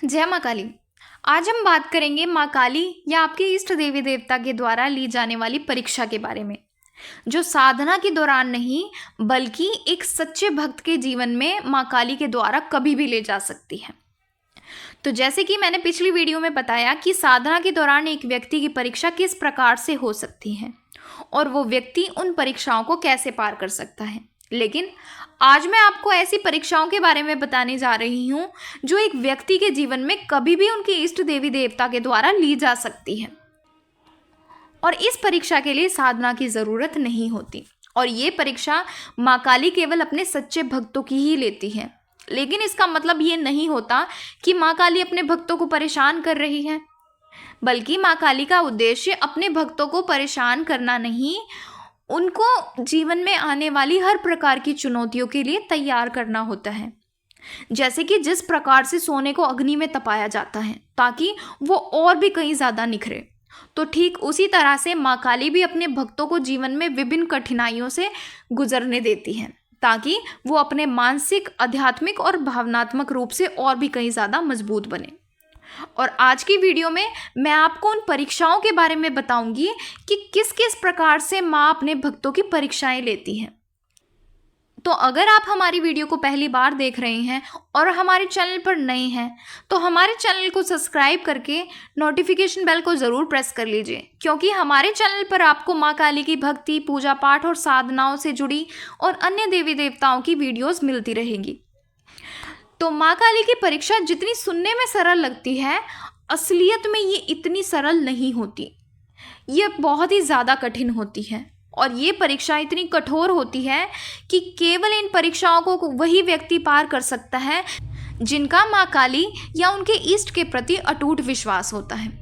जय माँ काली। आज हम बात करेंगे माँ काली या आपके इष्ट देवी देवता के द्वारा ली जाने वाली परीक्षा के बारे में, जो साधना के दौरान नहीं बल्कि एक सच्चे भक्त के जीवन में माँ काली के द्वारा कभी भी ले जा सकती है। तो जैसे कि मैंने पिछली वीडियो में बताया कि साधना के दौरान एक व्यक्ति की परीक्षा किस प्रकार से हो सकती है और वो व्यक्ति उन परीक्षाओं को कैसे पार कर सकता है, लेकिन आज मैं आपको ऐसी परीक्षाओं के बारे में बताने जा रही हूँ जो एक व्यक्ति के जीवन में कभी भी उनके इष्ट देवी देवता के द्वारा ली जा सकती है और इस परीक्षा के लिए साधना की ज़रूरत नहीं होती। और ये परीक्षा माँ काली केवल अपने सच्चे भक्तों की ही लेती है, लेकिन इसका मतलब ये नहीं होता कि माँ काली अपने भक्तों को परेशान कर रही है, बल्कि माँ काली का उद्देश्य अपने भक्तों को परेशान करना नहीं, उनको जीवन में आने वाली हर प्रकार की चुनौतियों के लिए तैयार करना होता है। जैसे कि जिस प्रकार से सोने को अग्नि में तपाया जाता है ताकि वो और भी कहीं ज़्यादा निखरे, तो ठीक उसी तरह से माँ काली भी अपने भक्तों को जीवन में विभिन्न कठिनाइयों से गुजरने देती है ताकि वो अपने मानसिक, आध्यात्मिक और भावनात्मक रूप से और भी कहीं ज़्यादा मजबूत बने। और आज की वीडियो में मैं आपको उन परीक्षाओं के बारे में बताऊंगी कि किस किस प्रकार से माँ अपने भक्तों की परीक्षाएं लेती हैं। तो अगर आप हमारी वीडियो को पहली बार देख रहे हैं और हमारे चैनल पर नए हैं तो हमारे चैनल को सब्सक्राइब करके नोटिफिकेशन बेल को ज़रूर प्रेस कर लीजिए, क्योंकि हमारे चैनल पर आपको माँ काली की भक्ति, पूजा पाठ और साधनाओं से जुड़ी और अन्य देवी देवताओं की वीडियोस मिलती रहेंगी। तो माँ काली की परीक्षा जितनी सुनने में सरल लगती है, असलियत में ये इतनी सरल नहीं होती। ये बहुत ही ज़्यादा कठिन होती है और ये परीक्षा इतनी कठोर होती है कि केवल इन परीक्षाओं को वही व्यक्ति पार कर सकता है जिनका माँ काली या उनके इष्ट के प्रति अटूट विश्वास होता है।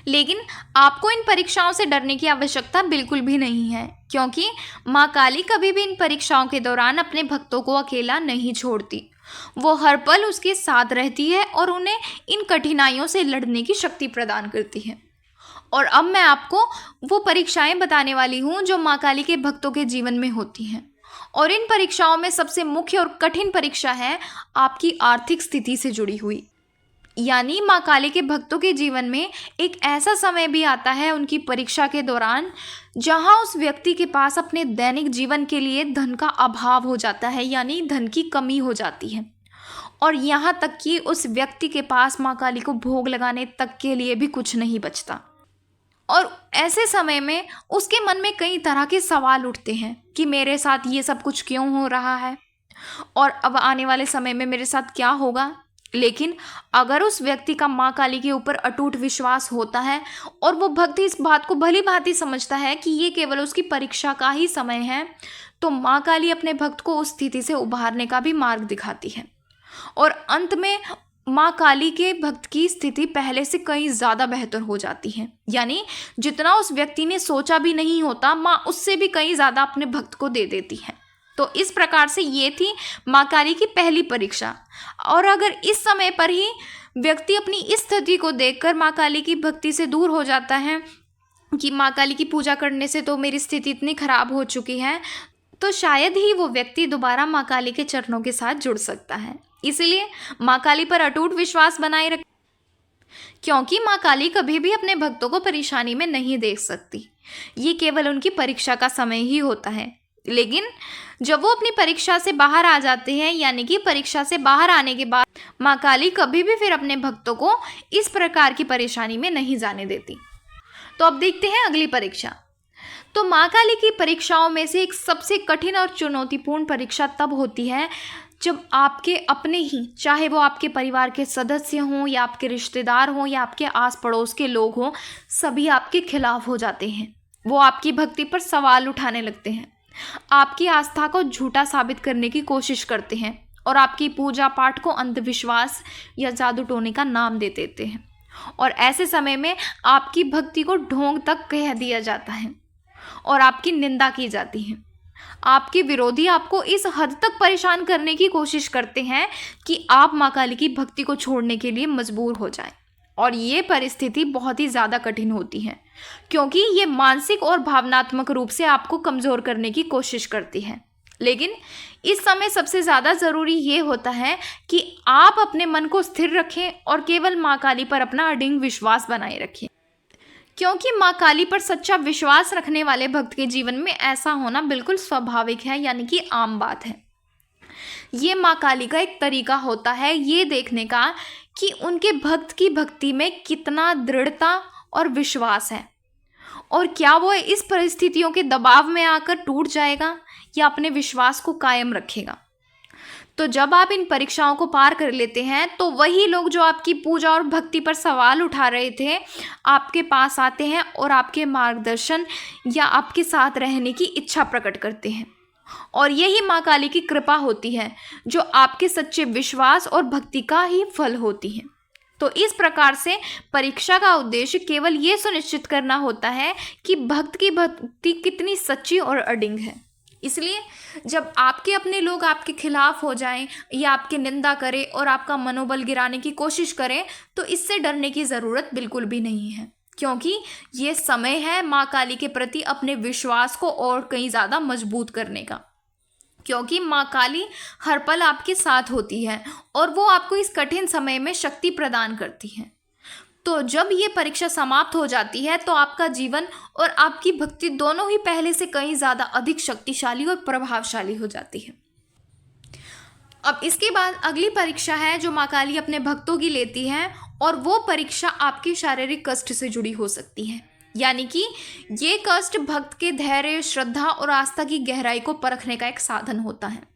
लेकिन आपको इन परीक्षाओं से डरने की आवश्यकता बिल्कुल भी नहीं है, क्योंकि माँ काली कभी भी इन परीक्षाओं के दौरान अपने भक्तों को अकेला नहीं छोड़ती। वो हर पल उसके साथ रहती है और उन्हें इन कठिनाइयों से लड़ने की शक्ति प्रदान करती है। और अब मैं आपको वो परीक्षाएं बताने वाली हूँ जो माँ काली के भक्तों के जीवन में होती हैं। और इन परीक्षाओं में सबसे मुख्य और कठिन परीक्षा है आपकी आर्थिक स्थिति से जुड़ी हुई। यानी माँ काली के भक्तों के जीवन में एक ऐसा समय भी आता है उनकी परीक्षा के दौरान जहाँ उस व्यक्ति के पास अपने दैनिक जीवन के लिए धन का अभाव हो जाता है, यानी धन की कमी हो जाती है। और यहाँ तक कि उस व्यक्ति के पास माँ काली को भोग लगाने तक के लिए भी कुछ नहीं बचता। और ऐसे समय में उसके मन में कई तरह के सवाल उठते हैं कि मेरे साथ ये सब कुछ क्यों हो रहा है और अब आने वाले समय में मेरे साथ क्या होगा। लेकिन अगर उस व्यक्ति का माँ काली के ऊपर अटूट विश्वास होता है और वो भक्त इस बात को भली भांति समझता है कि ये केवल उसकी परीक्षा का ही समय है, तो माँ काली अपने भक्त को उस स्थिति से उभारने का भी मार्ग दिखाती है। और अंत में माँ काली के भक्त की स्थिति पहले से कहीं ज़्यादा बेहतर हो जाती है, यानी जितना उस व्यक्ति ने सोचा भी नहीं होता, माँ उससे भी कहीं ज़्यादा अपने भक्त को दे देती है। तो इस प्रकार से ये थी माँ काली की पहली परीक्षा। और अगर इस समय पर ही व्यक्ति अपनी इस स्थिति को देखकर माँ काली की भक्ति से दूर हो जाता है कि माँ काली की पूजा करने से तो मेरी स्थिति इतनी खराब हो चुकी है, तो शायद ही वो व्यक्ति दोबारा माँ काली के चरणों के साथ जुड़ सकता है। इसलिए माँ काली पर अटूट विश्वास बनाए रखें, क्योंकि माँ काली कभी भी अपने भक्तों को परेशानी में नहीं देख सकती। ये केवल उनकी परीक्षा का समय ही होता है। लेकिन जब वो अपनी परीक्षा से बाहर आ जाते हैं, यानी कि परीक्षा से बाहर आने के बाद माँ काली कभी भी फिर अपने भक्तों को इस प्रकार की परेशानी में नहीं जाने देती। तो अब देखते हैं अगली परीक्षा। तो माँ काली की परीक्षाओं में से एक सबसे कठिन और चुनौतीपूर्ण परीक्षा तब होती है जब आपके अपने ही, चाहे वो आपके परिवार के सदस्य हों या आपके रिश्तेदार हों या आपके आस पड़ोस के लोग हों, सभी आपके खिलाफ हो जाते हैं। वो आपकी भक्ति पर सवाल उठाने लगते हैं, आपकी आस्था को झूठा साबित करने की कोशिश करते हैं और आपकी पूजा पाठ को अंधविश्वास या जादू टोने का नाम दे देते हैं। और ऐसे समय में आपकी भक्ति को ढोंग तक कह दिया जाता है और आपकी निंदा की जाती है। आपके विरोधी आपको इस हद तक परेशान करने की कोशिश करते हैं कि आप माँ काली की भक्ति को छोड़ने के लिए मजबूर हो जाएं। और ये परिस्थिति बहुत ही ज़्यादा कठिन होती है, क्योंकि ये मानसिक और भावनात्मक रूप से आपको कमज़ोर करने की कोशिश करती है। लेकिन इस समय सबसे ज़्यादा ज़रूरी ये होता है कि आप अपने मन को स्थिर रखें और केवल माँ काली पर अपना अडिग विश्वास बनाए रखें, क्योंकि माँ काली पर सच्चा विश्वास रखने वाले भक्त के जीवन में ऐसा होना बिल्कुल स्वाभाविक है, यानी कि आम बात है। ये माँ काली का एक तरीका होता है ये देखने का कि उनके भक्त की भक्ति में कितना दृढ़ता और विश्वास है, और क्या वो इस परिस्थितियों के दबाव में आकर टूट जाएगा या अपने विश्वास को कायम रखेगा। तो जब आप इन परीक्षाओं को पार कर लेते हैं तो वही लोग जो आपकी पूजा और भक्ति पर सवाल उठा रहे थे आपके पास आते हैं और आपके मार्गदर्शन या आपके साथ रहने की इच्छा प्रकट करते हैं, और यही माँ काली की कृपा होती है जो आपके सच्चे विश्वास और भक्ति का ही फल होती है। तो इस प्रकार से परीक्षा का उद्देश्य केवल ये सुनिश्चित करना होता है कि भक्त की भक्ति कितनी सच्ची और अडिग है। इसलिए जब आपके अपने लोग आपके खिलाफ हो जाएं या आपकी निंदा करें और आपका मनोबल गिराने की कोशिश करें तो इससे डरने की ज़रूरत बिल्कुल भी नहीं है, क्योंकि ये समय है माँ काली के प्रति अपने विश्वास को और कहीं ज़्यादा मजबूत करने का, क्योंकि माँ काली हर पल आपके साथ होती है और वो आपको इस कठिन समय में शक्ति प्रदान करती है। तो जब ये परीक्षा समाप्त हो जाती है तो आपका जीवन और आपकी भक्ति दोनों ही पहले से कहीं ज़्यादा अधिक शक्तिशाली और प्रभावशाली हो जाती है। अब इसके बाद अगली परीक्षा है जो माँ काली अपने भक्तों की लेती है, और वो परीक्षा आपके शारीरिक कष्ट से जुड़ी हो सकती है, यानी कि ये कष्ट भक्त के धैर्य, श्रद्धा और आस्था की गहराई को परखने का एक साधन होता है।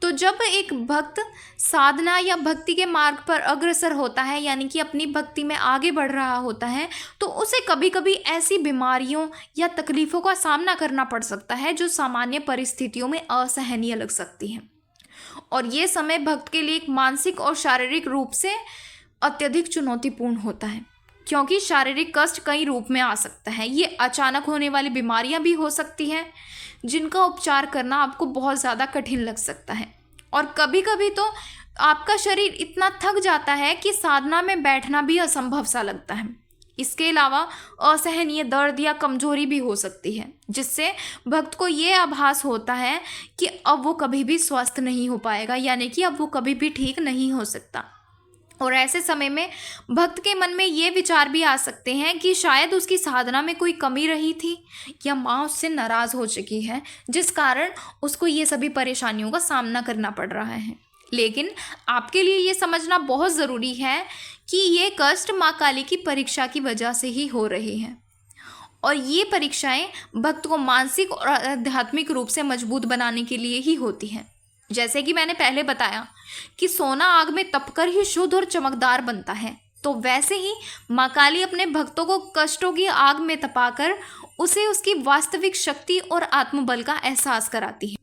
तो जब एक भक्त साधना या भक्ति के मार्ग पर अग्रसर होता है, यानी कि अपनी भक्ति में आगे बढ़ रहा होता है, तो उसे कभी कभी ऐसी बीमारियों या तकलीफ़ों का सामना करना पड़ सकता है जो सामान्य परिस्थितियों में असहनीय लग सकती हैं। और ये समय भक्त के लिए एक मानसिक और शारीरिक रूप से अत्यधिक चुनौतीपूर्ण होता है, क्योंकि शारीरिक कष्ट कई रूप में आ सकता है। ये अचानक होने वाली बीमारियां भी हो सकती हैं जिनका उपचार करना आपको बहुत ज़्यादा कठिन लग सकता है, और कभी कभी तो आपका शरीर इतना थक जाता है कि साधना में बैठना भी असंभव सा लगता है। इसके अलावा असहनीय दर्द या कमजोरी भी हो सकती है, जिससे भक्त को ये आभास होता है कि अब वो कभी भी स्वस्थ नहीं हो पाएगा, यानी कि अब वो कभी भी ठीक नहीं हो सकता। और ऐसे समय में भक्त के मन में ये विचार भी आ सकते हैं कि शायद उसकी साधना में कोई कमी रही थी या माँ उससे नाराज़ हो चुकी है, जिस कारण उसको ये सभी परेशानियों का सामना करना पड़ रहा है। लेकिन आपके लिए ये समझना बहुत ज़रूरी है कि ये कष्ट माँ काली की परीक्षा की वजह से ही हो रहे हैं, और ये परीक्षाएं भक्त को मानसिक और आध्यात्मिक रूप से मजबूत बनाने के लिए ही होती हैं। जैसे कि मैंने पहले बताया कि सोना आग में तपकर ही शुद्ध और चमकदार बनता है, तो वैसे ही माँ काली अपने भक्तों को कष्टों की आग में तपाकर उसे उसकी वास्तविक शक्ति और आत्मबल का एहसास कराती है,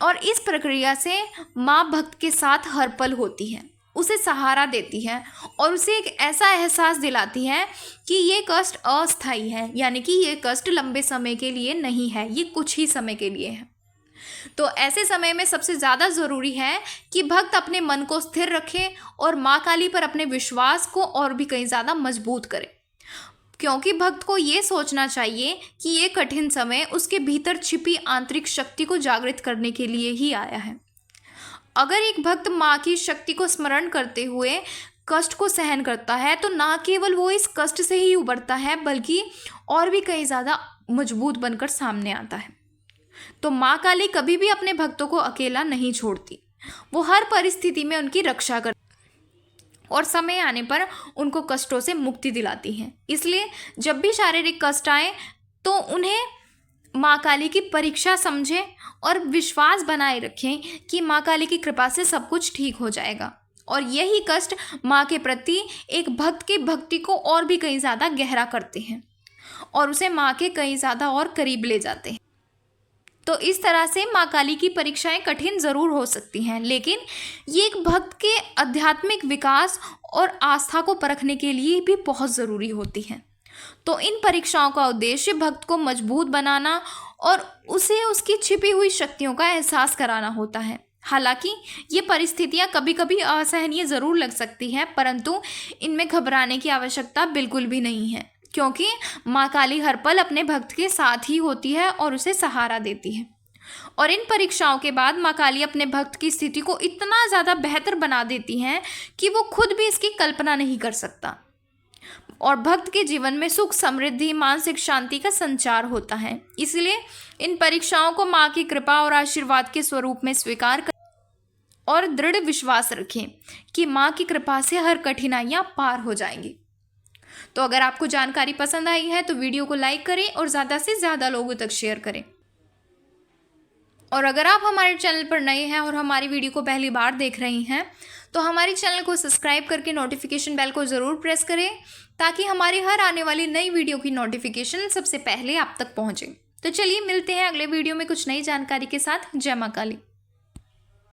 और इस प्रक्रिया से माँ भक्त के साथ हर पल होती है, उसे सहारा देती है और उसे एक ऐसा एहसास दिलाती है कि ये कष्ट अस्थायी है, यानी कि ये कष्ट लंबे समय के लिए नहीं है, ये कुछ ही समय के लिए है। तो ऐसे समय में सबसे ज़्यादा ज़रूरी है कि भक्त अपने मन को स्थिर रखे और माँ काली पर अपने विश्वास को और भी कहीं ज़्यादा मजबूत करे, क्योंकि भक्त को ये सोचना चाहिए कि ये कठिन समय उसके भीतर छिपी आंतरिक शक्ति को जागृत करने के लिए ही आया है। अगर एक भक्त माँ की शक्ति को स्मरण करते हुए कष्ट को सहन करता है तो ना केवल वो इस कष्ट से ही उबरता है बल्कि और भी कहीं ज़्यादा मजबूत बनकर सामने आता है। तो माँ काली कभी भी अपने भक्तों को अकेला नहीं छोड़ती, वो हर परिस्थिति में उनकी रक्षा करती और समय आने पर उनको कष्टों से मुक्ति दिलाती हैं। इसलिए जब भी शारीरिक कष्ट आए तो उन्हें माँ काली की परीक्षा समझें और विश्वास बनाए रखें कि माँ काली की कृपा से सब कुछ ठीक हो जाएगा, और यही कष्ट माँ के प्रति एक भक्त की भक्ति को और भी कहीं ज़्यादा गहरा करते हैं और उसे माँ के कहीं ज़्यादा और करीब ले जाते हैं। तो इस तरह से माँ काली की परीक्षाएं कठिन ज़रूर हो सकती हैं, लेकिन ये एक भक्त के आध्यात्मिक विकास और आस्था को परखने के लिए भी बहुत ज़रूरी होती हैं। तो इन परीक्षाओं का उद्देश्य भक्त को मजबूत बनाना और उसे उसकी छिपी हुई शक्तियों का एहसास कराना होता है। हालांकि ये परिस्थितियां कभी कभी असहनीय ज़रूर लग सकती हैं, परंतु इनमें घबराने की आवश्यकता बिल्कुल भी नहीं है, क्योंकि माँ काली हर पल अपने भक्त के साथ ही होती है और उसे सहारा देती है। और इन परीक्षाओं के बाद माँ काली अपने भक्त की स्थिति को इतना ज़्यादा बेहतर बना देती हैं कि वो खुद भी इसकी कल्पना नहीं कर सकता, और भक्त के जीवन में सुख, समृद्धि, मानसिक शांति का संचार होता है। इसलिए इन परीक्षाओं को माँ की कृपा और आशीर्वाद के स्वरूप में स्वीकार करें और दृढ़ विश्वास रखें कि माँ की कृपा से हर कठिनाइयाँ पार हो जाएंगी। तो अगर आपको जानकारी पसंद आई है तो वीडियो को लाइक करें और ज़्यादा से ज़्यादा लोगों तक शेयर करें। और अगर आप हमारे चैनल पर नए हैं और हमारी वीडियो को पहली बार देख रही हैं तो हमारे चैनल को सब्सक्राइब करके नोटिफिकेशन बेल को ज़रूर प्रेस करें, ताकि हमारी हर आने वाली नई वीडियो की नोटिफिकेशन सबसे पहले आप तक पहुंचे। तो चलिए मिलते हैं अगले वीडियो में कुछ नई जानकारी के साथ। जय माँ काली।